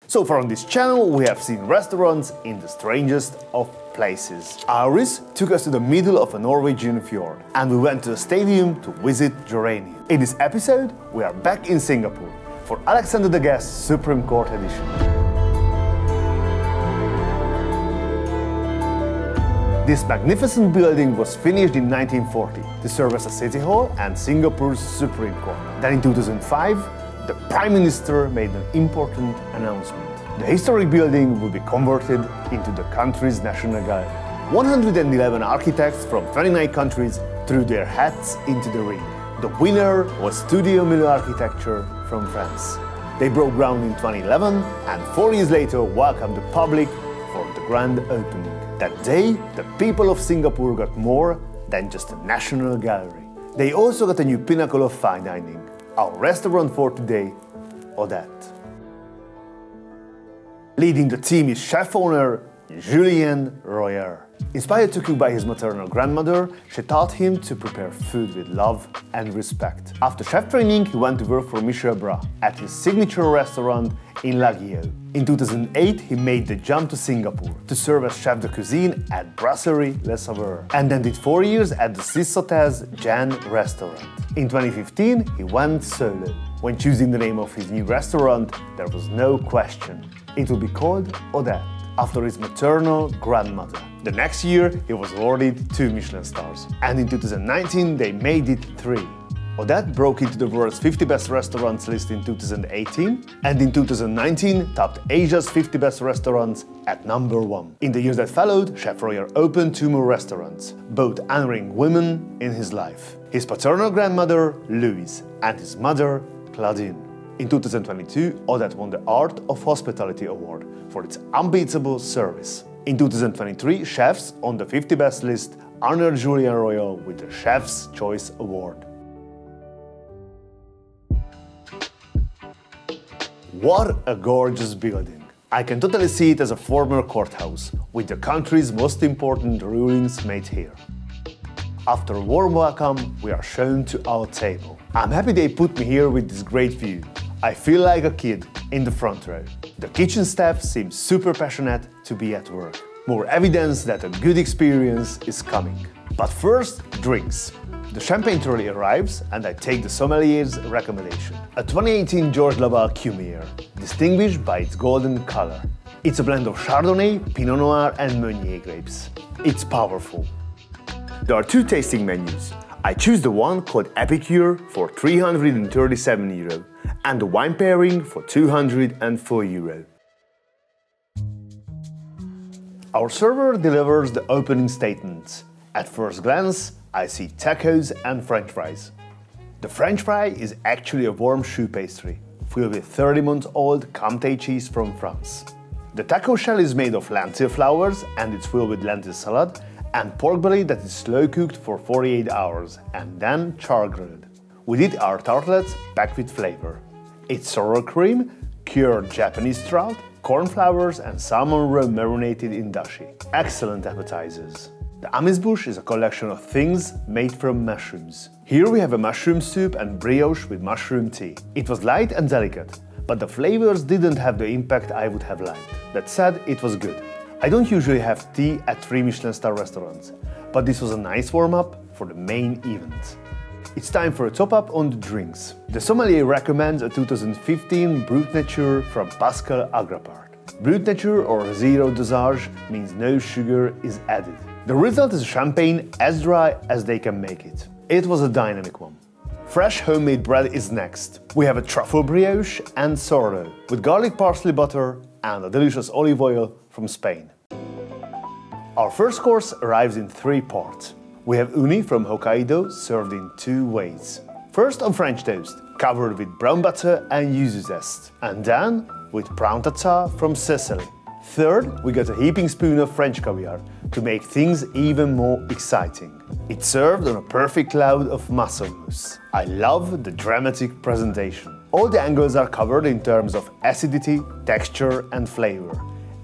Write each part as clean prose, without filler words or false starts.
So far on this channel we have seen restaurants in the strangest of places. Iris took us to the middle of a Norwegian fjord and we went to a stadium to visit Geranium. In this episode we are back in Singapore for Alexander the Guest Supreme Court Edition. This magnificent building was finished in 1940 to serve as a city hall and Singapore's Supreme Court. Then in 2005, the Prime Minister made an important announcement. The historic building will be converted into the country's national gallery. 111 architects from 29 countries threw their hats into the ring. The winner was Studio Millau Architecture from France. They broke ground in 2011 and 4 years later welcomed the public for the grand opening. That day, the people of Singapore got more than just a national gallery. They also got a new pinnacle of fine dining, our restaurant for today, Odette. Leading the team is chef owner Julien Royer. Inspired to cook by his maternal grandmother, she taught him to prepare food with love and respect. After chef training, he went to work for Michel Bras at his signature restaurant in La Guillaume. In 2008, he made the jump to Singapore to serve as chef de cuisine at Brasserie Le Sauveur, and then did 4 years at the Six Sauternes Jan restaurant. In 2015, he went solo. When choosing the name of his new restaurant, there was no question. It would be called Odette, after his maternal grandmother. The next year, he was awarded 2 Michelin stars. And in 2019, they made it 3. Odette broke into the world's 50 best restaurants list in 2018, and in 2019 topped Asia's 50 best restaurants at #1. In the years that followed, Chef Royer opened 2 more restaurants, both honoring women in his life. His paternal grandmother, Louise, and his mother, Claudine. In 2022, Odette won the Art of Hospitality Award for its unbeatable service. In 2023, chefs on the 50 best list honored Julien Royer with the Chef's Choice Award. What a gorgeous building! I can totally see it as a former courthouse, with the country's most important rulings made here. After a warm welcome, we are shown to our table. I'm happy they put me here with this great view. I feel like a kid in the front row. The kitchen staff seems super passionate to be at work. More evidence that a good experience is coming. But first, drinks. The champagne trolley arrives and I take the sommelier's recommendation. A 2018 Georges Laval Cumère, distinguished by its golden color. It's a blend of Chardonnay, Pinot Noir and Meunier grapes. It's powerful. There are 2 tasting menus. I choose the one called Epicure for €337 and the wine pairing for €204. Our server delivers the opening statements. At first glance, I see tacos and French fries. The French fry is actually a warm choux pastry, filled with 30-month-old Comté cheese from France. The taco shell is made of lentil flours and it's filled with lentil salad and pork belly that is slow cooked for 48 hours and then char grilled. We did our tartlets packed with flavor. It's sour cream, cured Japanese trout, cornflowers and salmon roe marinated in dashi. Excellent appetizers. The amuse-bouche is a collection of things made from mushrooms. Here we have a mushroom soup and brioche with mushroom tea. It was light and delicate, but the flavors didn't have the impact I would have liked. That said, it was good. I don't usually have tea at 3 Michelin star restaurants, but this was a nice warm-up for the main event. It's time for a top-up on the drinks. The sommelier recommends a 2015 Brut Nature from Pascal Agrapart. Brut Nature or zero dosage means no sugar is added. The result is champagne as dry as they can make it. It was a dynamic one. Fresh homemade bread is next. We have a truffle brioche and sourdough with garlic parsley butter and a delicious olive oil from Spain. Our first course arrives in 3 parts. We have uni from Hokkaido served in 2 ways. First on French toast, covered with brown butter and yuzu zest, and then with prawn tartare from Sicily. Third, we got a heaping spoon of French caviar to make things even more exciting. It's served on a perfect cloud of muscle mousse. I love the dramatic presentation. All the angles are covered in terms of acidity, texture and flavor,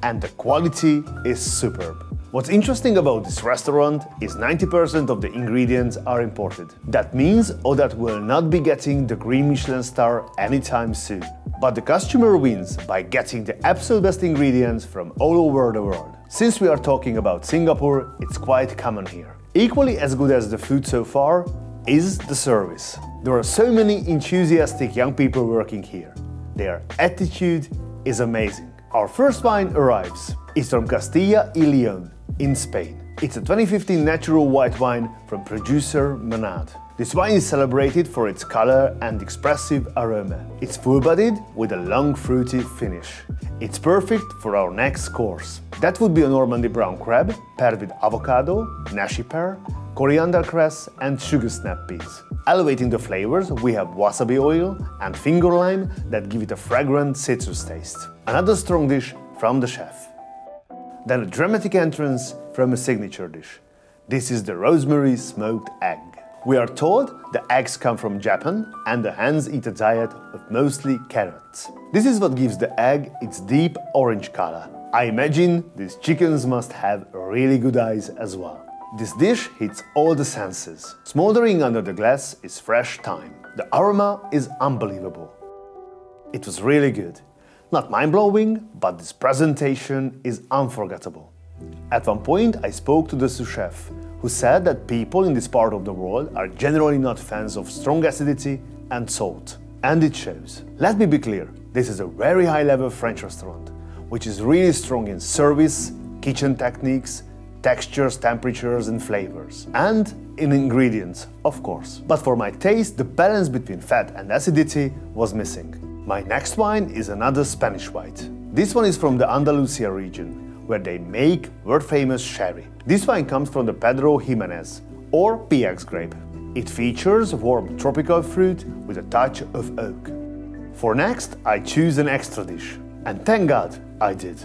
and the quality is superb. What's interesting about this restaurant is 90% of the ingredients are imported. That means Odette will not be getting the Green Michelin star anytime soon. But the customer wins by getting the absolute best ingredients from all over the world. Since we are talking about Singapore, it's quite common here. Equally as good as the food so far is the service. There are so many enthusiastic young people working here. Their attitude is amazing. Our first wine arrives. It's from Castilla y León in Spain. It's a 2015 natural white wine from producer Menad. This wine is celebrated for its color and expressive aroma. It's full-bodied with a long fruity finish. It's perfect for our next course. That would be a Normandy brown crab paired with avocado, nashi pear, coriander cress and sugar snap peas. Elevating the flavors, we have wasabi oil and finger lime that give it a fragrant citrus taste. Another strong dish from the chef. Then a dramatic entrance from a signature dish. This is the rosemary smoked egg. We are told the eggs come from Japan and the hens eat a diet of mostly carrots. This is what gives the egg its deep orange color. I imagine these chickens must have really good eyes as well. This dish hits all the senses. Smoldering under the glass is fresh thyme. The aroma is unbelievable. It was really good. Not mind-blowing, but this presentation is unforgettable. At one point I spoke to the sous chef, who said that people in this part of the world are generally not fans of strong acidity and salt. And it shows. Let me be clear, this is a very high-level French restaurant, which is really strong in service, kitchen techniques, textures, temperatures and flavors. And in ingredients, of course. But for my taste, the balance between fat and acidity was missing. My next wine is another Spanish white. This one is from the Andalusia region, where they make world-famous sherry. This wine comes from the Pedro Ximénez, or PX grape. It features warm tropical fruit with a touch of oak. For next, I choose an extra dish. And thank God I did.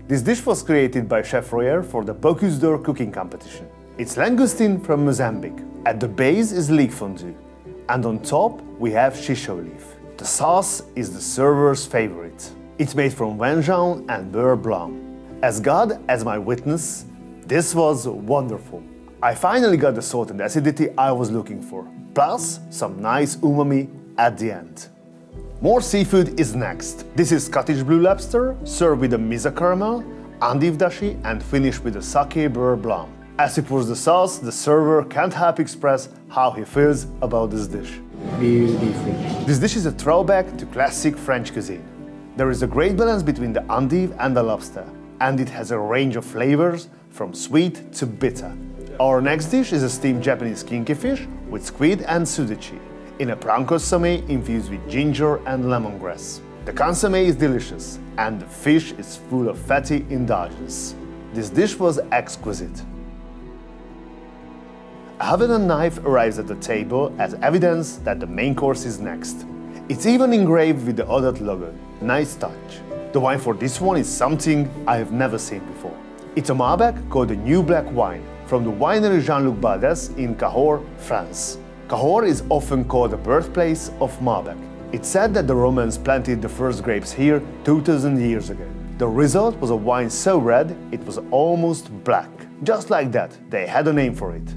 This dish was created by Chef Royer for the Bocuse d'Or cooking competition. It's langoustine from Mozambique. At the base is leek fondue. And on top, we have shisho leaf. The sauce is the server's favorite. It's made from Vengeance and beurre blanc. As God as my witness, this was wonderful. I finally got the salt and acidity I was looking for, plus some nice umami at the end. More seafood is next. This is Scottish blue lobster, served with a miso caramel, endive dashi and finished with a sake beurre blanc. As he pours the sauce, the server can't help express how he feels about this dish. Beautiful. This dish is a throwback to classic French cuisine. There is a great balance between the endive and the lobster, and it has a range of flavors from sweet to bitter. Our next dish is a steamed Japanese kinky fish with squid and sudachi, in a prawn consommé infused with ginger and lemongrass. The consommé is delicious, and the fish is full of fatty indulgence. This dish was exquisite. A Havanna knife arrives at the table as evidence that the main course is next. It's even engraved with the Odette logo. Nice touch. The wine for this one is something I have never seen before. It's a Malbec called the New Black Wine from the winery Jean-Luc Baldes in Cahors, France. Cahors is often called the birthplace of Malbec. It's said that the Romans planted the first grapes here 2000 years ago. The result was a wine so red it was almost black. Just like that, they had a name for it.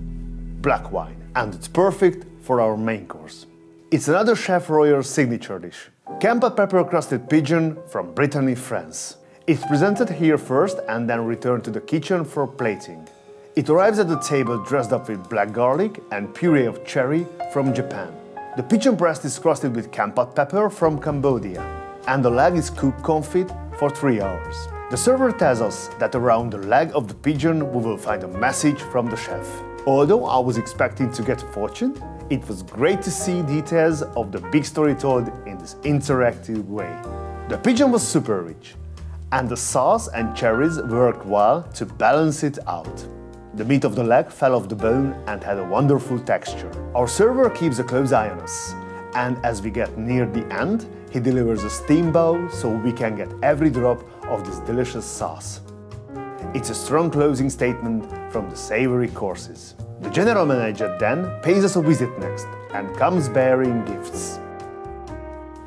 Black wine. And it's perfect for our main course. It's another Chef Royer's signature dish. Campa pepper-crusted pigeon from Brittany, France. It's presented here first and then returned to the kitchen for plating. It arrives at the table dressed up with black garlic and puree of cherry from Japan. The pigeon breast is crusted with kampat pepper from Cambodia, and the leg is cooked confit for 3 hours. The server tells us that around the leg of the pigeon we will find a message from the chef. Although I was expecting to get a fortune, it was great to see details of the big story told in this interactive way. The pigeon was super rich, and the sauce and cherries worked well to balance it out. The meat of the leg fell off the bone and had a wonderful texture. Our server keeps a close eye on us, and as we get near the end, he delivers a steam bowl so we can get every drop of this delicious sauce. It's a strong closing statement from the savory courses. The general manager then pays us a visit next and comes bearing gifts.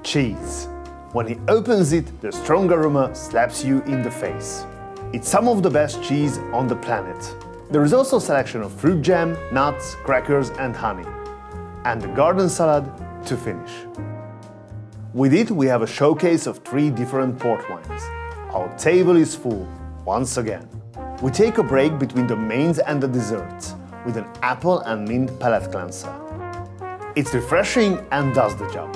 Cheese. When he opens it, the strong aroma slaps you in the face. It's some of the best cheese on the planet. There is also a selection of fruit jam, nuts, crackers and honey. And the garden salad to finish. With it we have a showcase of 3 different port wines. Our table is full, once again. We take a break between the mains and the desserts with an apple and mint palate cleanser. It's refreshing and does the job.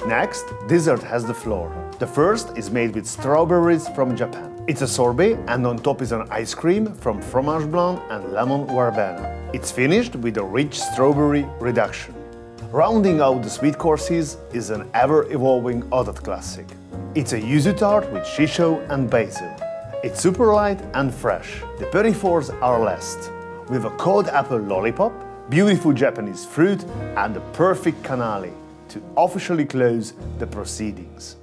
Next, dessert has the floor. The first is made with strawberries from Japan. It's a sorbet and on top is an ice cream from fromage blanc and lemon verbena. It's finished with a rich strawberry reduction. Rounding out the sweet courses is an ever-evolving Odat classic. It's a yuzu tart with shisho and basil. It's super light and fresh. The petit fours are last. With a cold apple lollipop, beautiful Japanese fruit and the perfect canali to officially close the proceedings.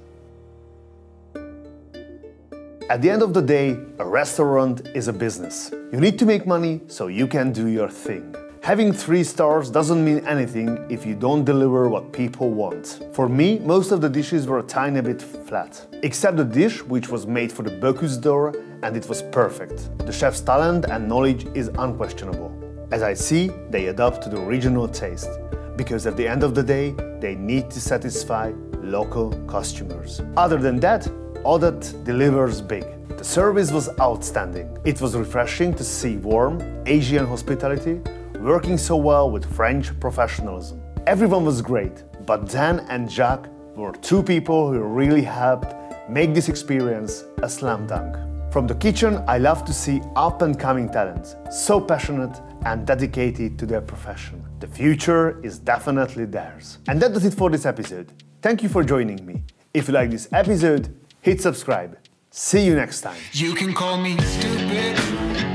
At the end of the day, a restaurant is a business. You need to make money so you can do your thing. Having 3 stars doesn't mean anything if you don't deliver what people want. For me, most of the dishes were a tiny bit flat. Except the dish which was made for the Bocuse d'Or and it was perfect. The chef's talent and knowledge is unquestionable. As I see, they adapt to the regional taste. Because at the end of the day, they need to satisfy local customers. Other than that, Odat delivers big. The service was outstanding. It was refreshing to see warm Asian hospitality working so well with French professionalism. Everyone was great, but Dan and Jacques were 2 people who really helped make this experience a slam dunk. From the kitchen, I love to see up-and-coming talents, so passionate and dedicated to their profession. The future is definitely theirs. And that does it for this episode. Thank you for joining me. If you like this episode, hit subscribe. See you next time. You can call me stupid.